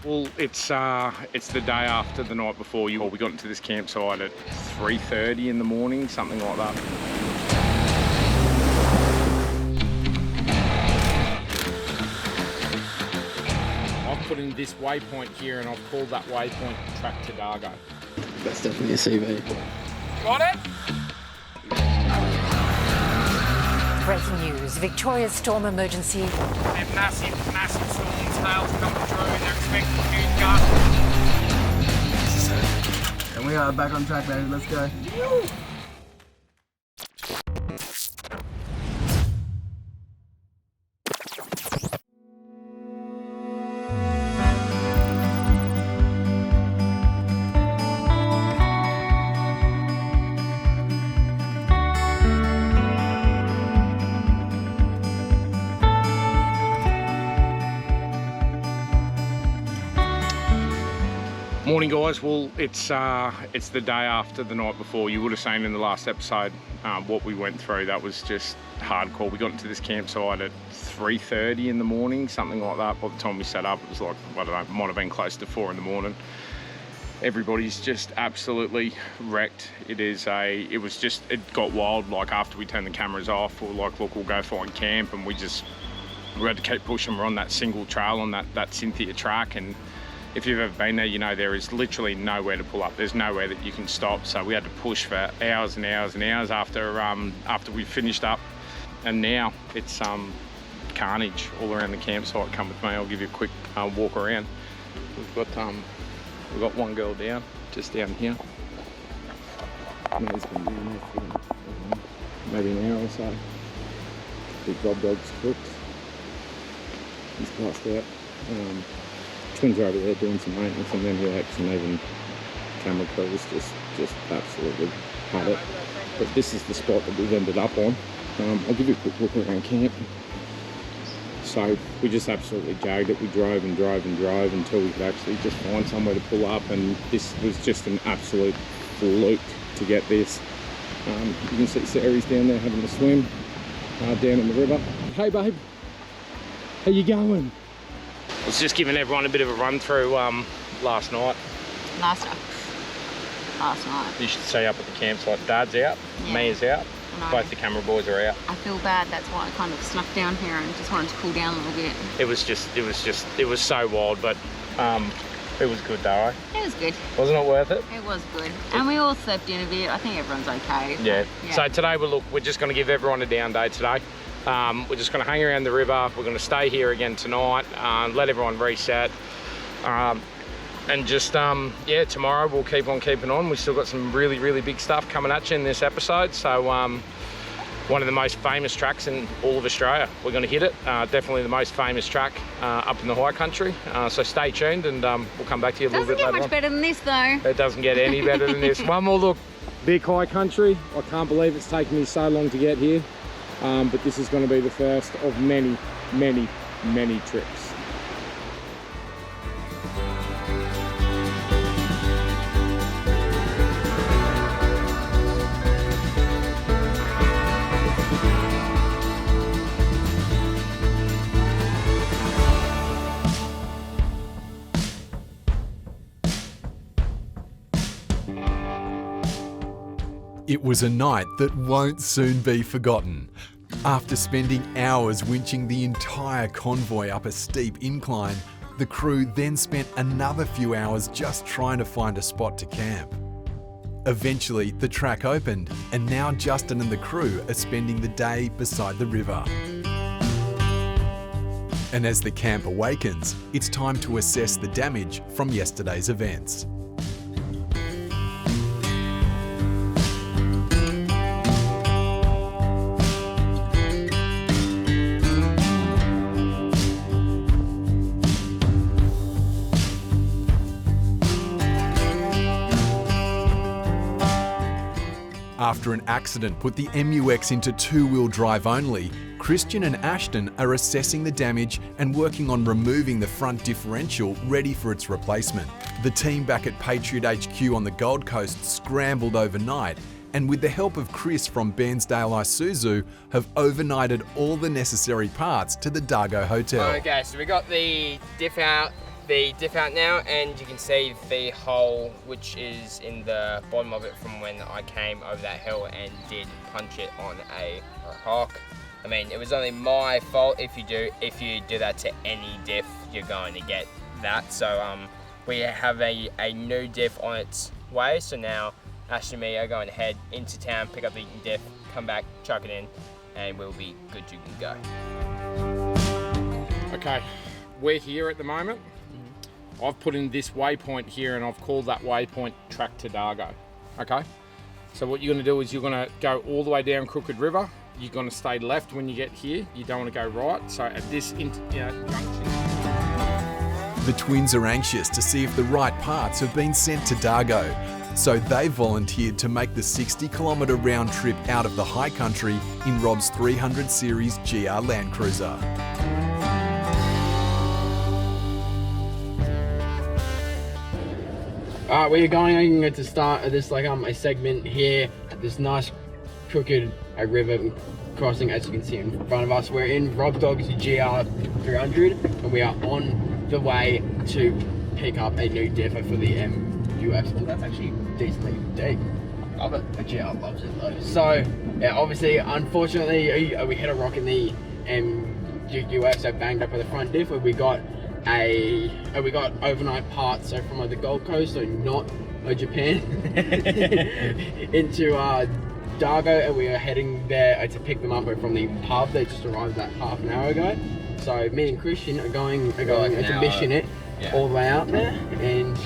Well, it's the day after the night before. We got into this campsite at 3:30 in the morning, something like that. I've put in this waypoint here and I've called that waypoint track to Dargo. That's definitely a CV. Got it? Breaking news, Victoria's storm emergency. They're massive storms, hails coming through, they're expecting huge gusts. And we are back on track, baby. Let's go. Morning guys, well it's the day after the night before. You would have seen in the last episode what we went through. That was just hardcore. We got into this campsite at 3:30 in the morning, something like that. By the time we set up, it was like, I don't know, might have been close to 4 in the morning. Everybody's just absolutely wrecked. It got wild. Like after we turned the cameras off, we were like, look, we'll go find camp, and we had to keep pushing. We're on that single trail on that Cynthia track, and if you've ever been there, you know there is literally nowhere to pull up. There's nowhere that you can stop. So we had to push for hours and hours and hours after we finished up. And now it's carnage all around the campsite. Come with me, I'll give you a quick walk around. We've got one girl down, just down here. May's been down there for maybe an hour or so. Big Bob Dog's cooked. He's passed out. Twins are over there doing some maintenance, and then Rex and even camera crews just absolutely had it. But this is the spot that we've ended up on. I'll give you a quick look around camp. So we just absolutely jagged it. We drove and drove and drove until we could actually just find somewhere to pull up, and this was just an absolute fluke to get this. You can see Sarah's down there having a swim down in the river. Hey babe, how you going? I was just giving everyone a bit of a run through last night. Last night. You should see up at the campsite. Dad's out, Yeah. Mia's out, both the camera boys are out. I feel bad, that's why I kind of snuck down here and just wanted to cool down a little bit. It was so wild, but it was good though, eh? It was good. Wasn't it worth it? It was good. And we all slept in a bit. I think everyone's okay. Yeah. So today we're just going to give everyone a down day today. We're just going to hang around the river. We're going to stay here again tonight, let everyone reset. And just, tomorrow we'll keep on keeping on. We've still got some really, really big stuff coming at you in this episode. So one of the most famous tracks in all of Australia. We're going to hit it. Definitely the most famous track up in the High Country. So stay tuned, and we'll come back to you a little bit later on. Doesn't get much better than this though. It doesn't get any better than this. One more look. Big High Country. I can't believe it's taken me so long to get here. But this is going to be the first of many, many, many trips. It was a night that won't soon be forgotten. After spending hours winching the entire convoy up a steep incline, the crew then spent another few hours just trying to find a spot to camp. Eventually, the track opened, and now Justin and the crew are spending the day beside the river. And as the camp awakens, it's time to assess the damage from yesterday's events. After an accident put the MUX into two-wheel drive only, Christian and Ashton are assessing the damage and working on removing the front differential ready for its replacement. The team back at Patriot HQ on the Gold Coast scrambled overnight, and with the help of Chris from Bairnsdale Isuzu, have overnighted all the necessary parts to the Dargo Hotel. Okay, so we got the diff out, the diff out now, and you can see the hole which is in the bottom of it from when I came over that hill and did punch it on a rock. I mean, it was only my fault. If you do that to any diff, you're going to get that. So we have a new diff on its way. So now Ash and me are going to head into town, pick up the diff, come back, chuck it in, and we'll be good to go. Okay, we're here at the moment. I've put in this waypoint here and I've called that waypoint track to Dargo. Okay, so what you're going to do is you're going to go all the way down Crooked River. You're going to stay left when you get here. You don't want to go right. So at this junction. The twins are anxious to see if the right parts have been sent to Dargo, so they volunteered to make the 60-kilometre round trip out of the High Country in Rob's 300 Series GR Land Cruiser. Alright, we're going to start this a segment here at this nice crooked river crossing, as you can see in front of us. We're in Rob Dog's GR 300 and we are on the way to pick up a new differ for the MUX. Oh, that's actually decently deep. Love it. The GR loves it though. So yeah, obviously, unfortunately, we hit a rock in the MUX, so banged up with the front diff. We got overnight parts, so from the Gold Coast, so not Japan, into Dargo, and we are heading there to pick them up from the pub. They just arrived about half an hour ago. So me and Christian are going to mission it all the way out there and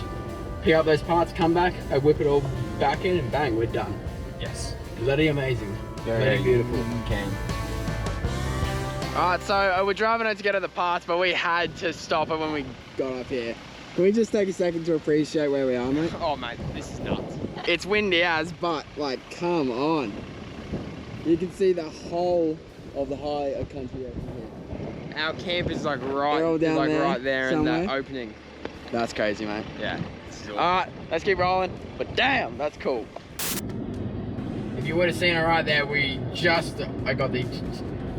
pick up those parts, come back, whip it all back in, and bang, we're done. Yes. Bloody amazing. Very beautiful. Alright, so we're driving out to get at the parts, but we had to stop it when we got up here. Can we just take a second to appreciate where we are, mate? Oh mate, this is nuts. It's windy as, but come on. You can see the whole of the High Country over here. Our camp is right there in the opening. That's crazy, mate. Yeah. Alright, let's keep rolling. But damn, that's cool. If you would have seen it right there, I got the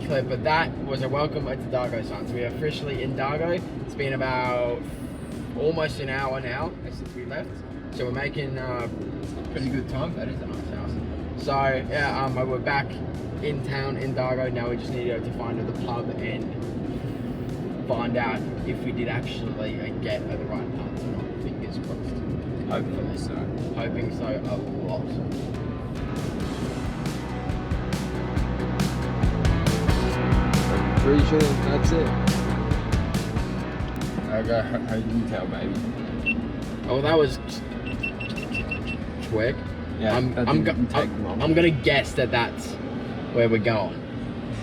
clip, but that was a welcome to Dargo signs. We are officially in Dargo. It's been about almost an hour now since we left. So we're making pretty good time. That is a nice house. So yeah, we're back in town in Dargo. Now we just need to go to find the pub and find out if we did actually get the right parts or not. Fingers crossed. Hopefully so. Hoping so a lot. Pretty sure that's it. Okay, how you can tell, baby? Oh, that was quick. Yeah, I'm gonna guess that that's where we're going.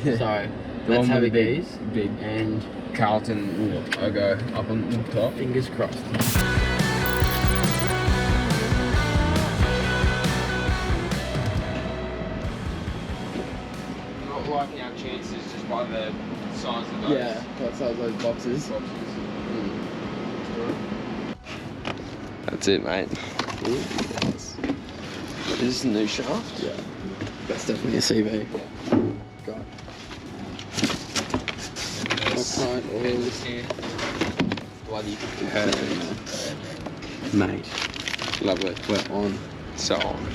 So let's have these. Big and Carlton. I go up on the top. Fingers crossed. Not liking our chances just by the size of those. Yeah, what size those boxes? That's it, mate. Ooh, yes. Is this a new shaft? Yeah. That's definitely a CV. God. Bloody Mate. Lovely. We're on. So on.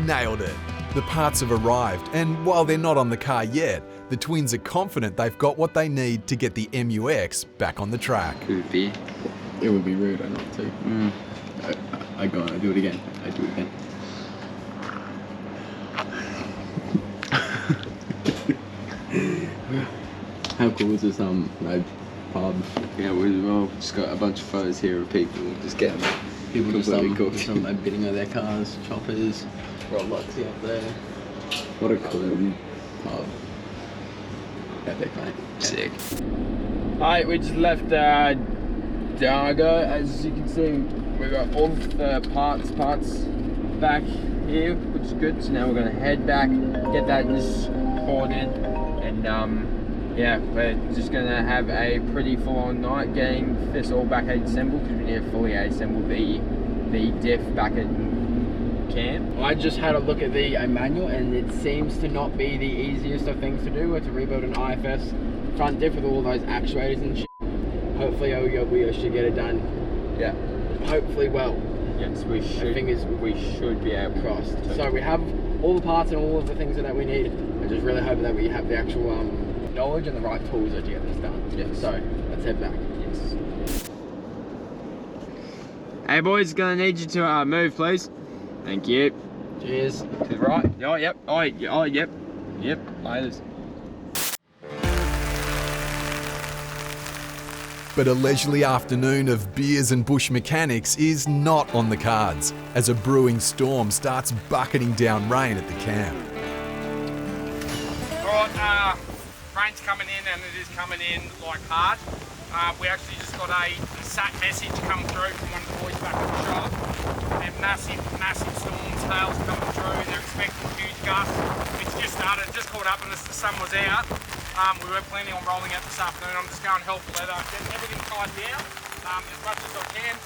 Nailed it. The parts have arrived, and while they're not on the car yet, the twins are confident they've got what they need to get the MUX back on the track. It would be rude not to. I do it again. I do it again. How cool is this pub? Yeah, we've just got a bunch of photos here of people just getting people just bidding on their cars, choppers, Rolex up there. What a cool pub. Epic, mate. Sick. Alright, we just left Dargo. As you can see, we've got all the parts back here, which is good. So now we're gonna head back, get that just ordered, and yeah, we're just gonna have a pretty full-on night getting this all back assembled, because we need to fully assemble the diff back at camp. I just had a look at the manual, and it seems to not be the easiest of things to do, to rebuild an IFS front diff with all those actuators and shit. hopefully we should get it done. Yeah. Hopefully well. Yes, we should. We should be able Crossed. to. So we have all the parts and all of the things that we need. I'm just really hoping that we have the actual knowledge and the right tools to get this done. Yes. So let's head back. Yes. Hey boys, gonna need you to move, please. Thank you. Cheers. To the right. Oh, yep. Oh, yep. Yep. Laters. But a leisurely afternoon of beers and bush mechanics is not on the cards as a brewing storm starts bucketing down rain at the camp. Alright, rain's coming in and it is coming in like hard. We actually just got a sat message come through from one of the boys back at the shop. They're massive storms, hail's coming through. They're expecting huge gusts. It's just started, just caught up and the sun was out. We were planning on rolling out this afternoon. I'm just going hell for leather, getting everything tied down as much as I can.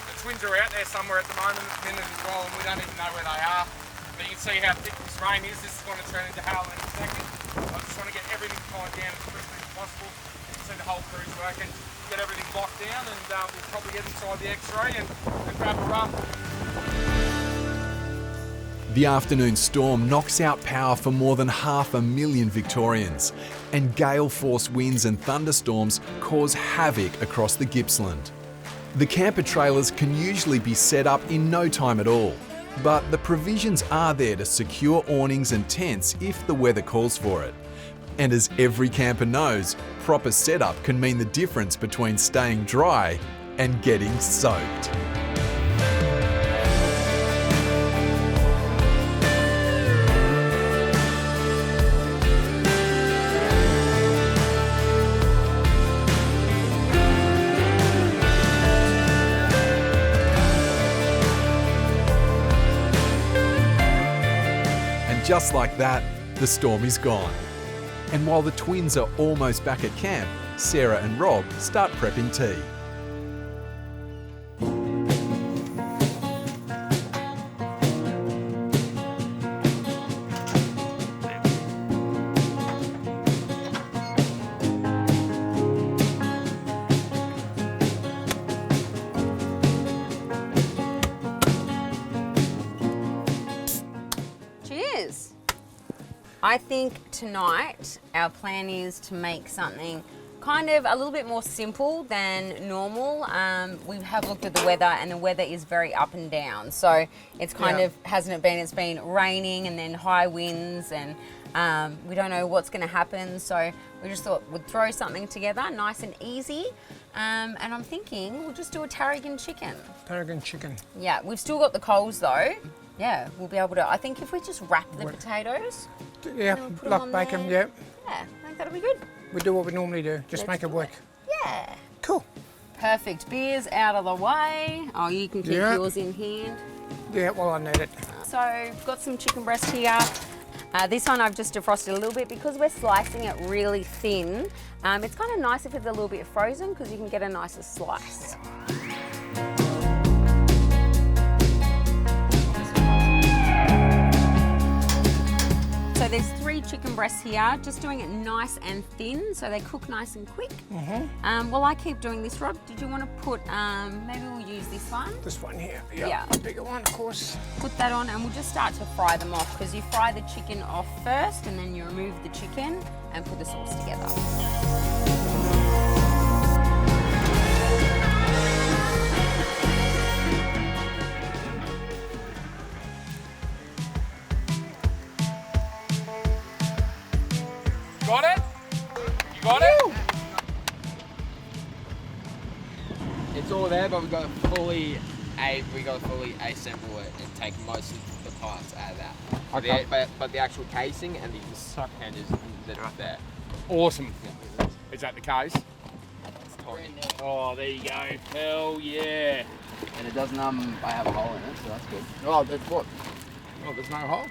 The twins are out there somewhere at the moment at the minute as well, and we don't even know where they are. But you can see how thick this rain is. This is going to turn into hail in a second. I just want to get everything tied down as quickly as possible. You can see the whole crew's working, get everything locked down, and we'll probably get inside the X-ray and grab a run. The afternoon storm knocks out power for more than 500,000 Victorians, and gale-force winds and thunderstorms cause havoc across the Gippsland. The camper trailers can usually be set up in no time at all, but the provisions are there to secure awnings and tents if the weather calls for it. And as every camper knows, proper setup can mean the difference between staying dry and getting soaked. Just like that, the storm is gone. And while the twins are almost back at camp, Sarah and Rob start prepping tea. Cheers. I think tonight our plan is to make something kind of a little bit more simple than normal. We have looked at the weather and the weather is very up and down. So it's kind of, hasn't it been, it's been raining and then high winds and we don't know what's going to happen. So we just thought we'd throw something together nice and easy. And I'm thinking we'll just do a tarragon chicken. Tarragon chicken. Yeah, we've still got the coals though. Yeah, we'll be able to, I think if we just wrap the potatoes. Yeah, and put 'em like on bacon, there. yeah. Yeah, I think that'll be good. We do what we normally do, just Let's make it do work. Yeah. Cool. Perfect. Beer's out of the way. Oh, you can keep Yeah. yours in hand. Yeah, well, I need it. So, got some chicken breast here. This one I've just defrosted a little bit because we're slicing it really thin. It's kind of nice if it's a little bit frozen because you can get a nicer slice. So there's 3 chicken breasts here, just doing it nice and thin so they cook nice and quick. While I keep doing this, Rob, did you want to put, maybe we'll use this one? This one here. Yeah. The bigger one, of course. Put that on and we'll just start to fry them off because you fry the chicken off first and then you remove the chicken and put the sauce together. Got it? You got it? It's all there, but we got to fully assemble it and take most of the parts out of that. Okay. But the actual casing and the suck handers that are up there. Awesome. Is that the case? It's tiny. Oh, there you go. Hell yeah. And it doesn't I have a hole in it, so that's good. Oh, that's what? Oh, there's no hole.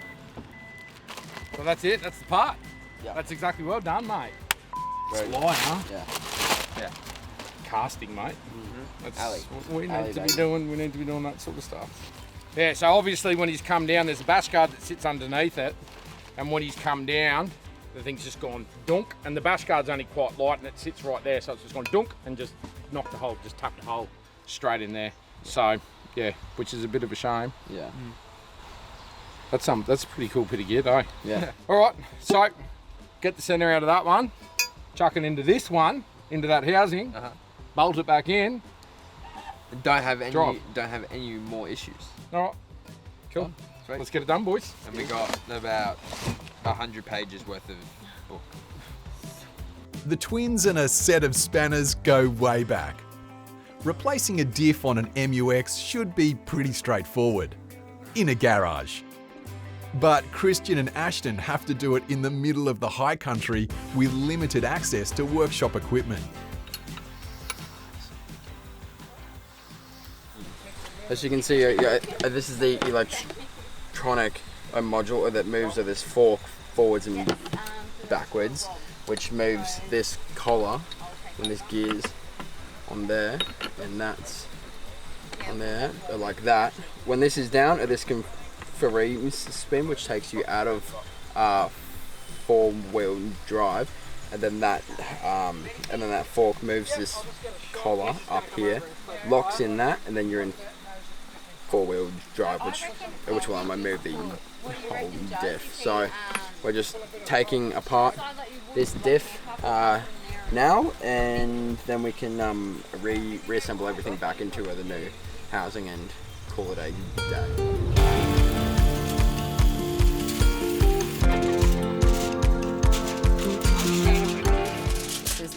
So that's it. That's the part. Yeah. That's exactly well done, mate. Very It's good. light, huh? Yeah. Casting, mate. That's Ali. what we need Ali, to be baby. doing. We need to be doing that sort of stuff. Yeah. So obviously, when he's come down, there's a bash guard that sits underneath it, and when he's come down, the thing's just gone dunk, and the bash guard's only quite light and it sits right there, so it's just gone dunk and just knocked the hole, just tapped the hole straight in there. So yeah, which is a bit of a shame. Yeah. That's a pretty cool bit of gear though. Yeah. All right, so get the center out of that one, chuck it into this one, into that housing, bolt it back in. Don't have any. Drive. Don't have any more issues. All right, cool. Sweet. Let's get it done, boys. And we got about 100 pages worth of book. The twins and a set of spanners go way back. Replacing a diff on an MUX should be pretty straightforward, in a garage. But Christian and Ashton have to do it in the middle of the high country with limited access to workshop equipment. As you can see, this is the electronic module that moves this fork forwards and backwards, which moves this collar and this gears on there, and that's on there, like that. When this is down, this can free spin, which takes you out of four-wheel drive, and then that fork moves this collar up here, locks in that, and then you're in four-wheel drive, which will move the whole diff. So we're just taking apart this diff now, and then we can reassemble everything back into the new housing and call it a day.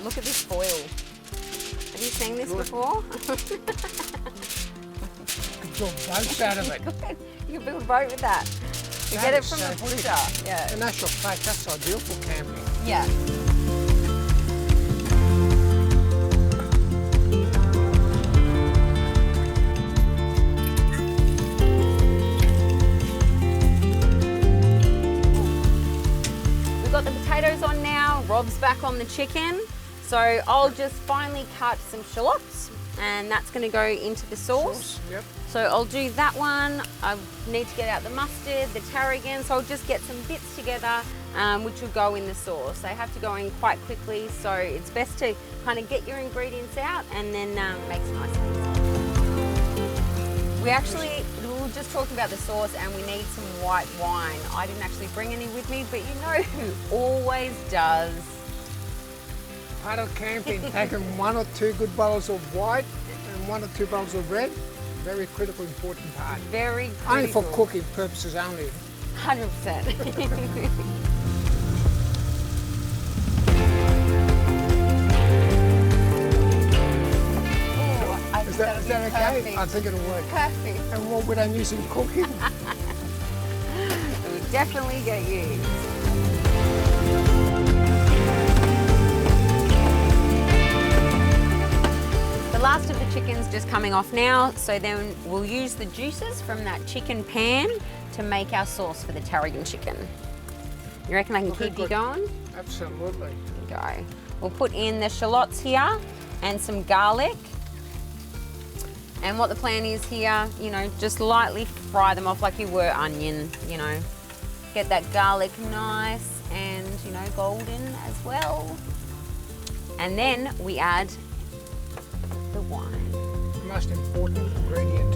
Look at this foil. Have you seen this before? Build boats out of it. You can build a boat with that. You That get it is from so the quick. butcher. Yeah. And that's your plate. That's ideal for camping. Yeah. We've got the potatoes on now. Rob's back on the chicken. So I'll just finally cut some shallots, and that's going to go into the sauce. Yep. So I'll do that one. I need to get out the mustard, the tarragon, so I'll just get some bits together, which will go in the sauce. They have to go in quite quickly, so it's best to kind of get your ingredients out and then make some nice things. We were just talking about the sauce, and we need some white wine. I didn't actually bring any with me, but you know who always does. Part of camping, taking 1 or 2 good bottles of white and 1 or 2 bottles of red. Very critical, important part. Very critical. Only for cooking purposes only. 100%. Is that okay? Perfect. I think it'll work. Perfect. And what would I use in cooking? It would definitely get used. The last of the chicken's just coming off now, so then we'll use the juices from that chicken pan to make our sauce for the tarragon chicken. You reckon I can Okay, keep you good. going? Absolutely. Go. We'll put in the shallots here and some garlic. And what the plan is here, you know, just lightly fry them off like you were onion, you know. Get that garlic nice and, you know, golden as well. And then we add the wine. The most important ingredient.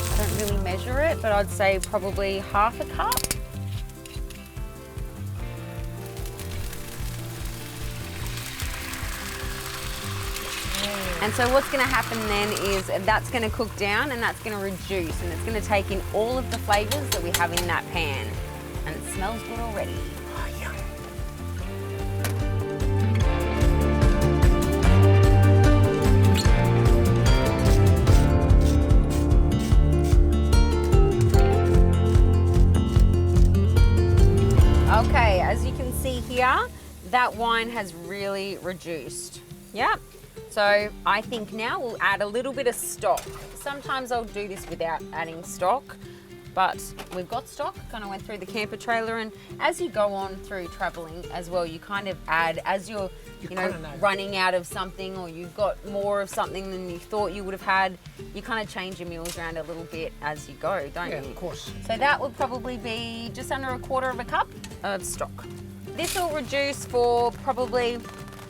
I don't really measure it, but I'd say probably half a cup. And so what's going to happen then is that's going to cook down and that's going to reduce, and it's going to take in all of the flavours that we have in that pan. And it smells good already. Okay, as you can see here, that wine has really reduced. Yep. So I think now we'll add a little bit of stock. Sometimes I'll do this without adding stock, but we've got stock. Kind of went through the camper trailer, and as you go on through traveling as well, you kind of add, as you're running out of something, or you've got more of something than you thought you would have had, you kind of change your meals around a little bit as you go, don't you? Yeah, of course. So that would probably be just under 1/4 cup of stock. This will reduce for probably,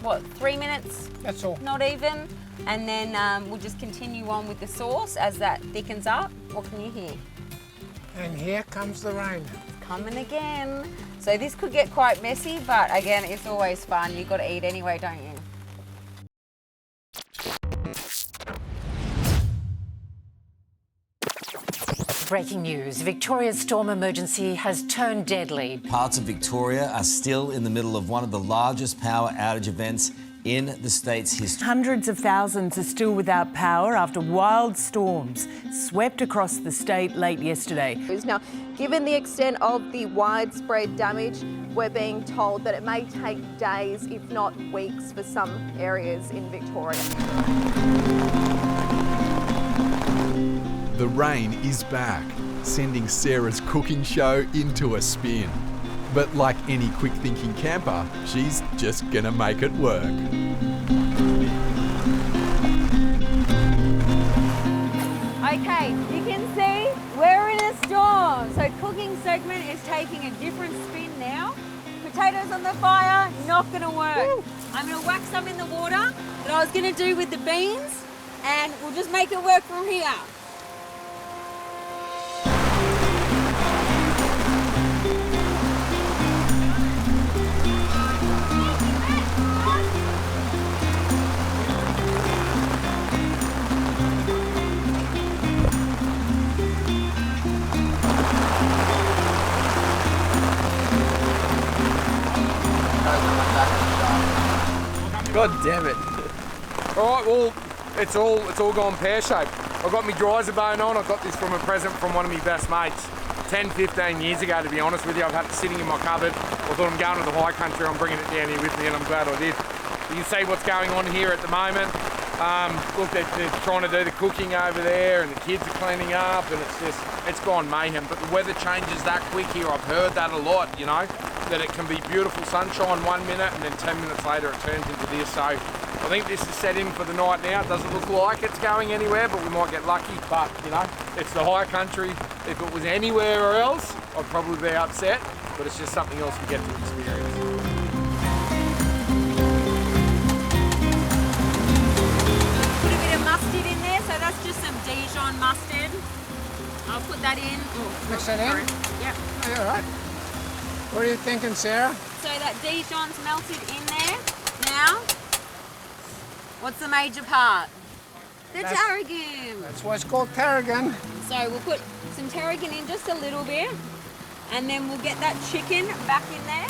what, 3 minutes? That's all. Not even. And then we'll just continue on with the sauce as that thickens up. What can you hear? And here comes the rain. Coming again. So this could get quite messy, but again, it's always fun. You've got to eat anyway, don't you? Breaking news. Victoria's storm emergency has turned deadly. Parts of Victoria are still in the middle of one of the largest power outage events in the state's history. Hundreds of thousands are still without power after wild storms swept across the state late yesterday. Now, given the extent of the widespread damage, we're being told that it may take days, if not weeks, for some areas in Victoria. The rain is back, sending Sarah's cooking show into a spin. But like any quick-thinking camper, she's just gonna make it work. Okay, you can see we're in a storm. So cooking segment is taking a different spin now. Potatoes on the fire, not gonna work. Woo. I'm gonna whack some in the water that I was gonna do with the beans, and we'll just make it work from here. God damn it. All right, well, it's all gone pear-shaped. I've got my dryzer bone on. I got this from a present from one of my best mates 10, 15 years ago, to be honest with you. I've had it sitting in my cupboard. I thought, I'm going to the High Country, I'm bringing it down here with me, and I'm glad I did. You can see what's going on here at the moment. Look, they're trying to do the cooking over there, and the kids are cleaning up, and it's gone mayhem. But the weather changes that quick here. I've heard that a lot, you know, that it can be beautiful sunshine 1 minute, and then 10 minutes later it turns into this. So I think this is set in for the night now. It doesn't look like it's going anywhere, but we might get lucky. But, you know, it's the High Country. If it was anywhere else, I'd probably be upset, but it's just something else we get to experience. Put a bit of mustard in there, so that's just some Dijon mustard. I'll put that in. Oh, Mix that in? Yep. Yeah, all right. What are you thinking, Sarah? So that Dijon's melted in there. Now, what's the major part? The tarragon. That's why it's called tarragon. So we'll put some tarragon in just a little bit, and then we'll get that chicken back in there.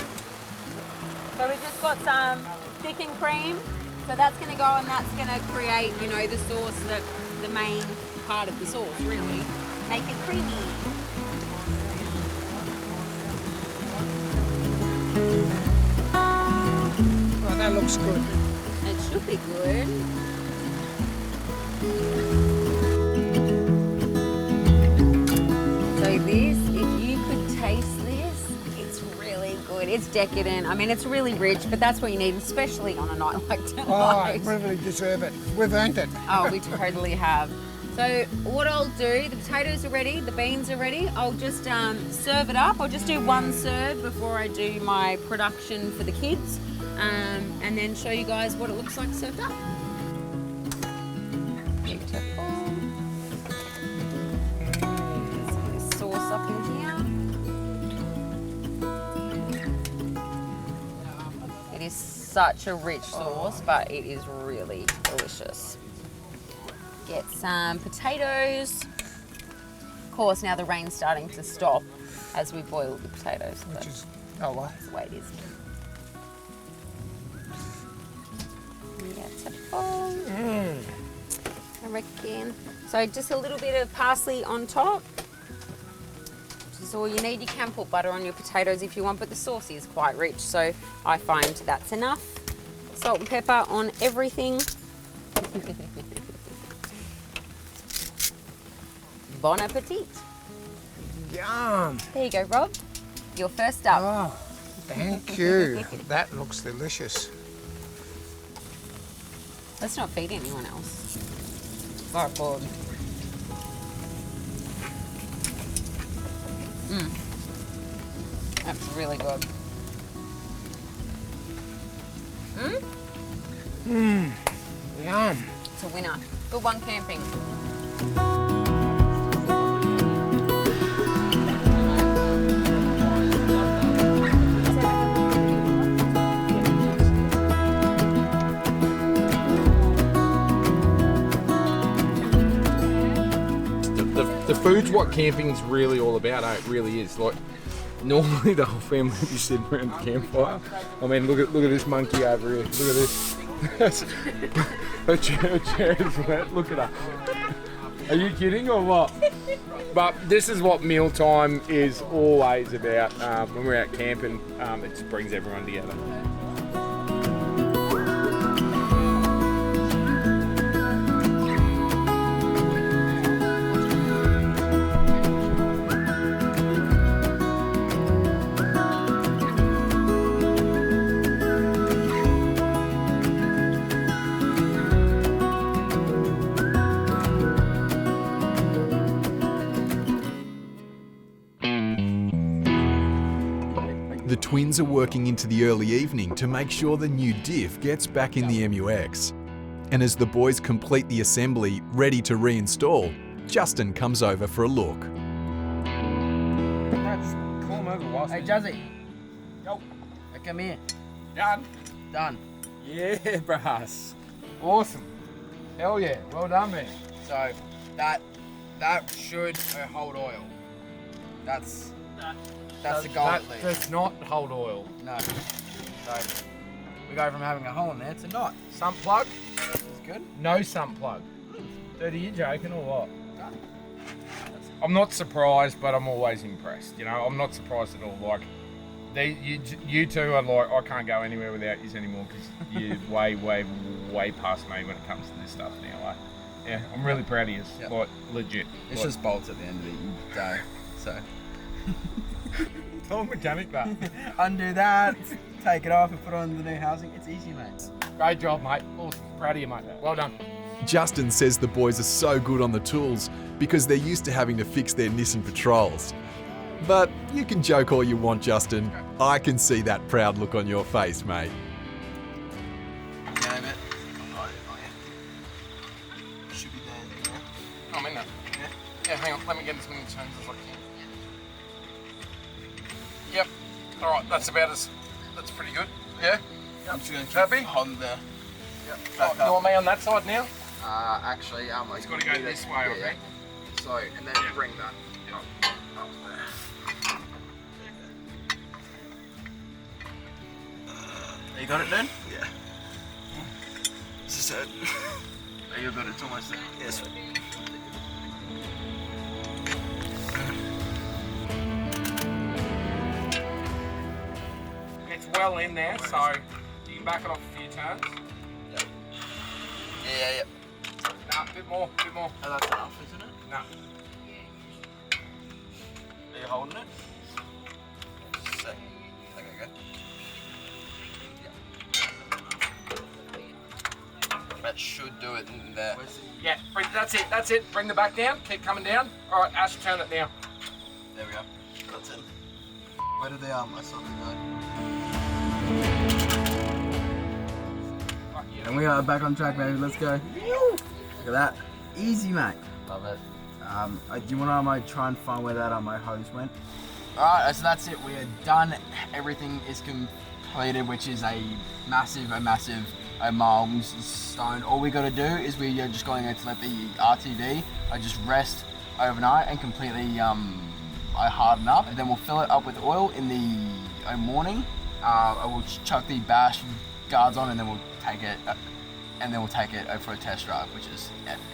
So we've just got some thickened cream. So that's going to go, and that's going to create, you know, the sauce, the main part of the sauce, really. Make it creamy. Well, that looks good. It should be good. So this, if you could taste this, it's really good. It's decadent. I mean, it's really rich, but that's what you need, especially on a night like tonight. Oh, I really deserve it. We've earned it. Oh, we totally have. So what I'll do, the potatoes are ready, the beans are ready. I'll just serve it up. I'll just do one serve before I do my production for the kids, and then show you guys what it looks like served up. Beautiful. Some of this sauce up in here. It is such a rich sauce, but it is really delicious. Get some potatoes. Of course, now the rain's starting to stop as we boil the potatoes. Which is, oh, what? That's the way it is. Beautiful. I reckon. So just a little bit of parsley on top. Which is all you need. You can put butter on your potatoes if you want, but the sauce is quite rich, so I find that's enough. Salt and pepper on everything. Bon appetit. Yum. There you go, Rob. You're first up. Oh, thank you. That looks delicious. Let's not feed anyone else. Alright, Paul. That's really good. Yum. It's a winner. Good one camping. The food's what camping's really all about, eh? It really is. Like, normally the whole family would be sitting around the campfire. I mean, look at this monkey over here. Look at this. Her chair is wet. Look at her. Are you kidding or what? But this is what mealtime is always about. When we're out camping, it just brings everyone together. The twins are working into the early evening to make sure the new diff gets back in the MUX. And as the boys complete the assembly, ready to reinstall, Justin comes over for a look. Let's call him over whilst. Hey, Jazzy. Yo. Hey, come here. Done. Done. Yeah, brass. Awesome. Hell yeah. Well done, man. So that should hold oil. That's the goal. That does not hold oil. No. So we go from having a hole in there to not. Sump plug? That's good. No sump plug. Dude, are you joking or what? I'm not surprised, but I'm always impressed. You know, I'm not surprised at all. Like, you two are like, I can't go anywhere without you anymore because you're way past me when it comes to this stuff now. Yeah, I'm really proud of you. Yep. Like, legit. It's just bolts at the end of the day. So Tell a mechanic that. undo that, take it off and put on the new housing. It's easy, mate. Great job, mate. Awesome. Proud of you, mate. Well done. Justin says the boys are so good on the tools because they're used to having to fix their Nissan Patrols. But you can joke all you want, Justin. I can see that proud look on your face, mate. Yeah, mate. Should be there. I'm in there. Yeah, hang on. Let me get as many turns as I can. Yep. All right. That's pretty good. Yeah. I'm just going to Happy? on there. Yep. Oh, you want me on that side now? Actually, It's got to go this way, I think. So, and then bring that. You got it then? Yeah. This is it. Oh, you got it. It's almost there. Yes. It's well in there, so you can back it off a few turns. Yep. Yeah. Nah, a bit more. Oh, that's enough, isn't it? No. Are you holding it? Sick. Okay, good. That should do it in there. Yeah, that's it. Bring the back down, keep coming down. All right, Ash, turn it now. There we go. That's it. Where did I saw them go? And we are back on track, baby. Let's go. Look at that. Easy, mate. Love it. Do you want to try and find where that my hose went? Alright, so that's it. We are done. Everything is completed, which is a massive milestone. All we got to do is we are just going to let the RTV just rest overnight and completely harden up, and then we'll fill it up with oil in the morning. I will chuck the bash guards on, and then we'll take it for a test drive, which is epic.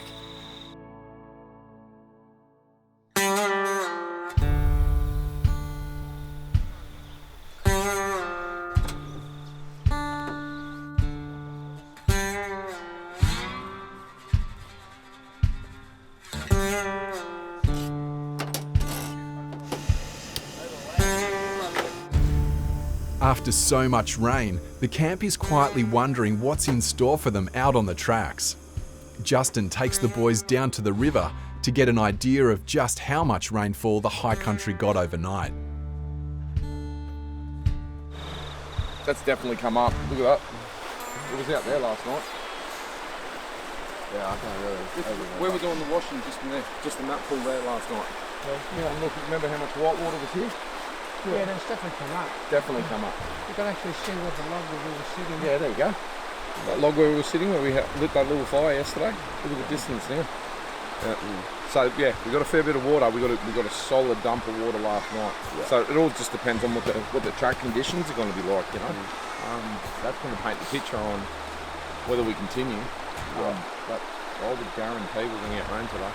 After so much rain, the camp is quietly wondering what's in store for them out on the tracks. Justin takes the boys down to the river to get an idea of just how much rainfall the High Country got overnight. That's definitely come up. Look at that. It was out there last night. Yeah, I can't really. We were doing the washing just in there, just in that pool there last night. Yeah, and look, remember how much white water was here? Yeah, that's definitely come up. Definitely come up. You can actually see what the log where we were sitting. Yeah, there you go. That log where we were sitting, where we lit that little fire yesterday. Look at the distance now. So yeah, we got a fair bit of water. We got a solid dump of water last night. Yeah. So it all just depends on what the track conditions are going to be like, you know. That's going to paint the picture on whether we continue. But I would guarantee we're going to get rain today.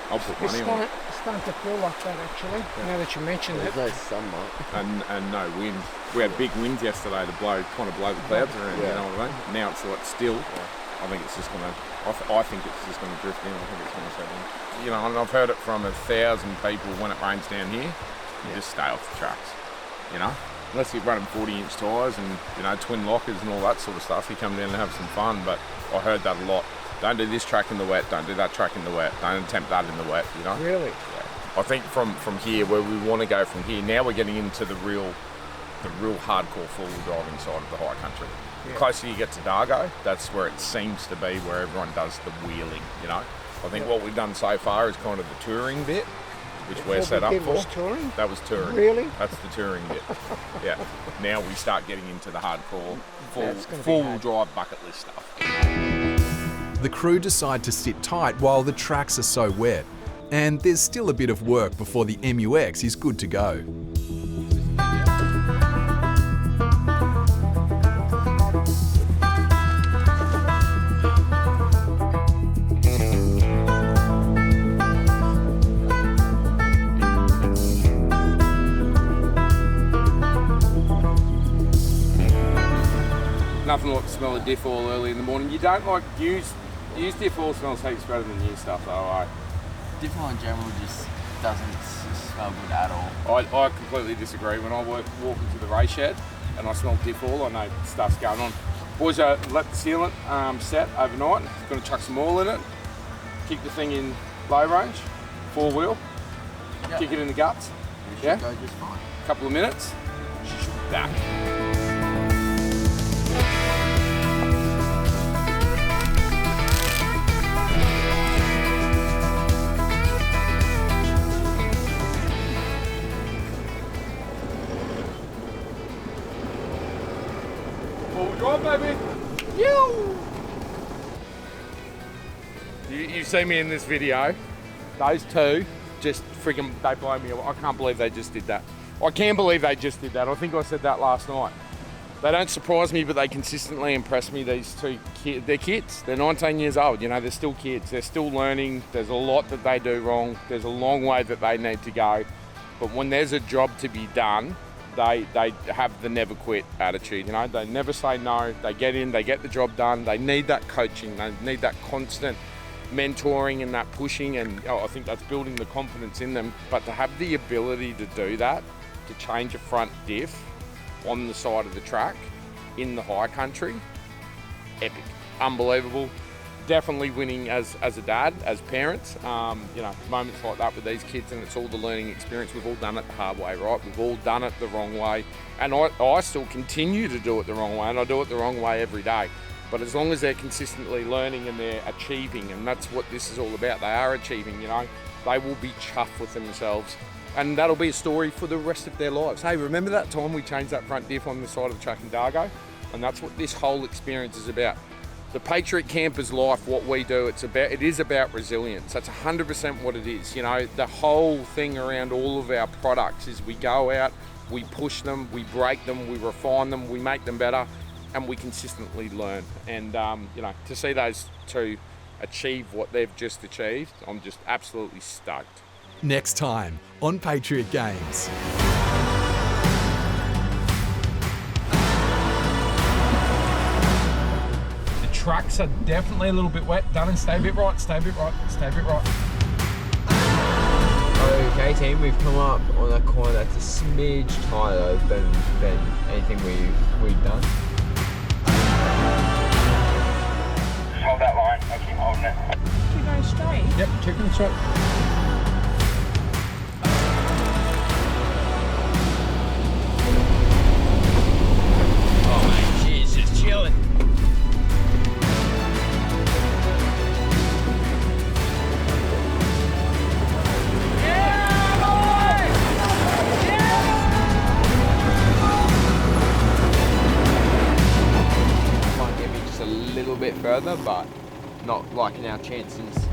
I'll put money on it. It's starting to feel like that actually, now that you mentioned it. There's no sunlight. And no wind. We had big winds yesterday to blow the clouds around, you know what I mean? Now it's like still. I think it's just going to, I think it's just going to drift in. I think it's going to settle in. You know, and I've heard it from 1,000 people when it rains down here, you just stay off the tracks, you know? Unless you're running 40-inch tyres and, you know, twin lockers and all that sort of stuff, you come down and have some fun, but I heard that a lot. Don't do this track in the wet, don't do that track in the wet, don't attempt that in the wet, you know? Really? Yeah. I think from here, where we want to go from here, now we're getting into the real hardcore four-wheel driving side of the High Country. The closer you get to Dargo, that's where it seems to be where everyone does the wheeling, you know? I think what we've done so far is kind of the touring bit, which we're set up for. Was touring? That was touring. Really? That's the touring bit. Yeah. Now we start getting into the hardcore four-wheel drive bucket list stuff. The crew decide to sit tight while the tracks are so wet, and there's still a bit of work before the MUX is good to go. Nothing like the smell of diff oil early in the morning. You don't like use diff oil, smells heaps better than new stuff though, right? Diff oil in general just doesn't smell good at all. I completely disagree. When I walk into the race shed and I smell diff oil, I know stuff's going on. Boys, let the sealant set overnight. Going to chuck some oil in it. Kick the thing in low range, 4-wheel. Yep. Kick it in the guts. We should go just fine. Couple of minutes. She should be back. Baby. You see me in this video. Those two just freaking, they blow me away. I can't believe they just did that. I can't believe they just did that. I think I said that last night. They don't surprise me, but they consistently impress me, these two kids. They're kids. They're 19 years old. You know, they're still kids. They're still learning. There's a lot that they do wrong. There's a long way that they need to go. But when there's a job to be done, they have the never quit attitude, you know. They never say no. They get in, they get the job done. They need that coaching. They need that constant mentoring and that pushing, and I think that's building the confidence in them. But to have the ability to do that, to change a front diff on the side of the track in the High Country, epic, unbelievable. Definitely winning as a dad, as parents. You know, moments like that with these kids, and it's all the learning experience. We've all done it the hard way, right? We've all done it the wrong way. And I still continue to do it the wrong way, and I do it the wrong way every day. But as long as they're consistently learning and they're achieving, and that's what this is all about, they are achieving, you know, they will be chuffed with themselves. And that'll be a story for the rest of their lives. Hey, remember that time we changed that front diff on the side of the track in Dargo? And that's what this whole experience is about. The Patriot Camper's life, what we do, it is about resilience. That's 100% what it is. You know, the whole thing around all of our products is we go out, we push them, we break them, we refine them, we make them better, and we consistently learn. And, you know, to see those two achieve what they've just achieved, I'm just absolutely stoked. Next time on Patriot Games. Tracks are definitely a little bit wet. Darren, stay a bit right, stay a bit right, stay a bit right. Okay team, we've come up on a corner that's a smidge tighter than anything we've done. Hold that line, I'll keep holding it. Keep going straight. Yep, keep them straight. Oh mate, she's just chilling. Might get me just a little bit further, but not liking our chances